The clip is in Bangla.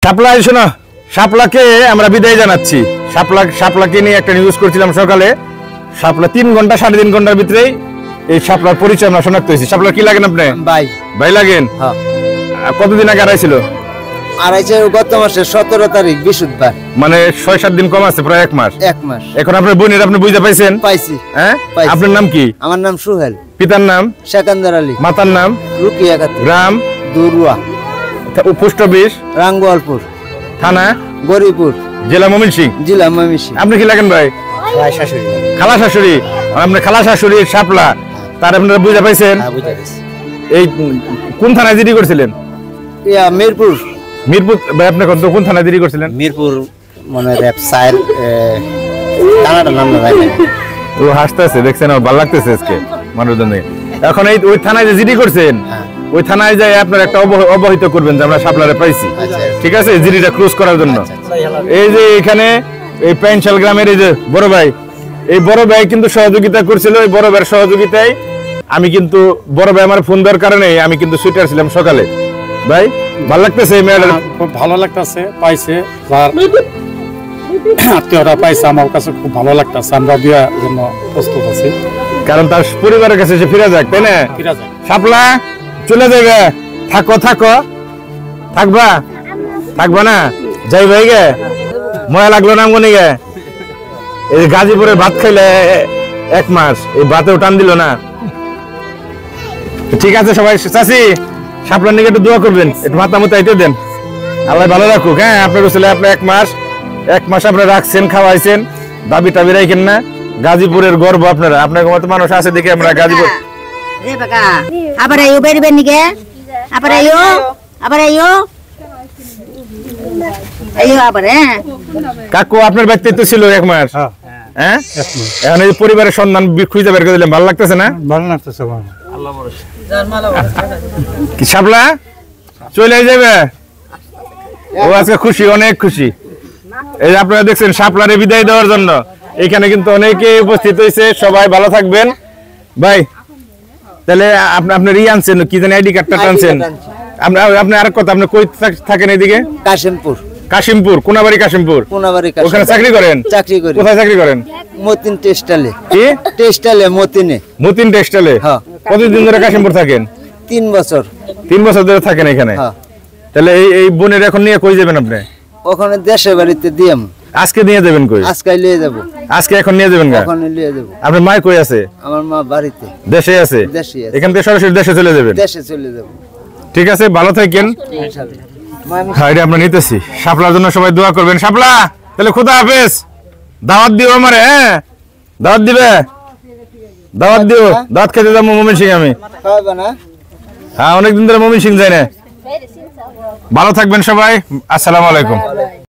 শাপলা শোনো, শাপলাকে আমরা বিদায় জানাচ্ছি। শাপলাকে নিয়ে একটা নিউজ করছিলাম সকালে। শাপলা 3 ঘন্টা 3.5 ঘন্টার ভিতরেই এই শাপলার পরিচয় আমরা শনাক্ত হয়েছি। শাপলা কি লাগেন আপনি? ভাই লাগেন। হ্যাঁ। কতদিন আগে আড়াইছিল? আড়াইছে গত মাসের 17 তারিখ বৃহস্পতিবার। মানে 6-7 দিন কম আছে, প্রায় 1 মাস। এখন আপনার বোনের আপনি বুঝতে পাইছেন? পাইছি। হ্যাঁ, আপনার নাম কি? আমার নাম সুহেল। পিতার নাম? সেকান্দার আলী। মাতার নাম? রুকিয়া খাতুন। গ্রাম? দুরুয়া। Post office? রাঙ্গুয়ালপুর। থানা? গরিপুর। জেলা ময়মনসিংহ। জেলা ময়মনসিংহ। আপনি কি লাগেন ভাই? খালা শাশুড়ি। খালা শাশুড়ি। আপনার খালা শাশুড়ির শাপলা, তার আপনারা বুঝতে পাইছেন? হ্যাঁ, বুঝতে পাইছি। এই কোন থানায় জিডি করছিলেন? মিরপুর। মিরপুর ভাই, আপনি কোন থানায় জিডি করছিলেন? মিরপুর মনে রেপসাইল থানাটার নাম না ভাই। ও হাসতেছে, দেখছেন? ভালো লাগতেছে আজকে মানুষজন। এখন এই ওই থানায় যে জিডি করছেন, ওই থানায় যাই আপনার একটা অবহিত করবেন যে আমরা শাপলারে পাইছি। ঠিক আছে, জিডিটা ক্লোজ করার জন্য। এই যে এখানে এই পেনশাল গ্রামের এই যে বড় ভাই, এই বড় ভাই কিন্তু সহযোগিতা করছিল। এই বড় ভাইয়ের সহযোগিতায় আমি কিন্তু, বড় ভাই আমার ফোন দেওয়ার কারণে আমি কিন্তু ছুটে আসছিলাম সকালে। ভাই ভালো লাগতেছে? এই মেয়েটা খুব ভালো লাগতেছে, পাইছে আত্মীয়রা পাইছে, আমার কাছে খুব ভালো লাগতেছে। আমরা বিয়ার জন্য প্রস্তুত আছি, কারণ তার পরিবারের কাছে সে ফিরে যাক, তাই না? শাপলা চলে যাবে, থাকো থাকবা না, যাই ভাই গে, ময়া লাগলো না মনে গে। এই গাজীপুরে ভাত খাইলে 1 মাস, এই ভাতেও টান দিল না। ঠিক আছে সবাই, চাচি শাপলার নিকে একটু দোয়া করবেন, একটু মাথা মতো আইতে দেন, আল্লাহ ভালো রাখুক। হ্যাঁ, আপনার ছেলে আপনি 1 মাস আপনারা রাখছেন, খাওয়াইছেন, দাবি টাবি রাখেন না। গাজীপুরের গর্ব আপনারা, আপনার মতো মানুষ আছে দেখে আমরা গাজীপুর। কাকু আপনার ব্যক্তিত্ব ছিল 1 মাস। হ্যাঁ, এখন এই পরিবারের সন্ধান খুঁজে বের করে দিলেন, ভালো লাগতেছে না? ভালো লাগতেছে। শাপলা চলে যাবে, ও আজকে খুশি, অনেক খুশি। এই আপনারা দেখছেন শাপলারে বিদায় দেওয়ার জন্য এখানে কিন্তু অনেকে উপস্থিত হয়েছে। সবাই ভালো থাকবেন ভাই। তাহলে আপনার আনছেন কি জানি, আইডি কার্ডটা টানছেন আপনি। আর কথা, আপনি কই থাকেন? এইদিকে কাশিমপুর। কোনাবাড়ি কাশিমপুর। ওখানে চাকরি করেন? কোথায় চাকরি করেন? মতিন টেক্সটাইলে। কি টেক্সটাইলে? মতিন টেক্সটাইলে। কতদিন ধরে কাশিমপুর থাকেন? 3 বছর। 3 বছর ধরে থাকেন এখানে? তাহলে এই বোনের এখন নিয়ে কই যাবেন আপনি? ওখানে দেশে বাড়িতে দিয়াম। আজকে নিয়ে যাবেন? কই আজকে নিয়ে যাব। আজকে এখন নিয়ে যাবেন? এখন নিয়ে যাব। আপনার মা কই আছে? আমার মা বাড়িতে। দেশে আছে? এখান থেকে সরাসরি দেশে চলে যাবেন? দেশে চলে যাব। ঠিক আছে, ভালো থাকেন। হ্যাঁ, এটা আমরা নিতেছি। শাপলার জন্য সবাই দোয়া করবেন। শাপলা তাহলে খোদা হাফেজ। দাওয়াত দিও আমারে। হ্যাঁ, দাওয়াত দিবে, দাওয়াত দিও। দাওয়াত খেতে যাবো ময়মনসিংহ আমি। হ্যাঁ, অনেকদিন ধরে ময়মনসিংহ যাই না। ভালো থাকবেন সবাই। আসসালামু আলাইকুম।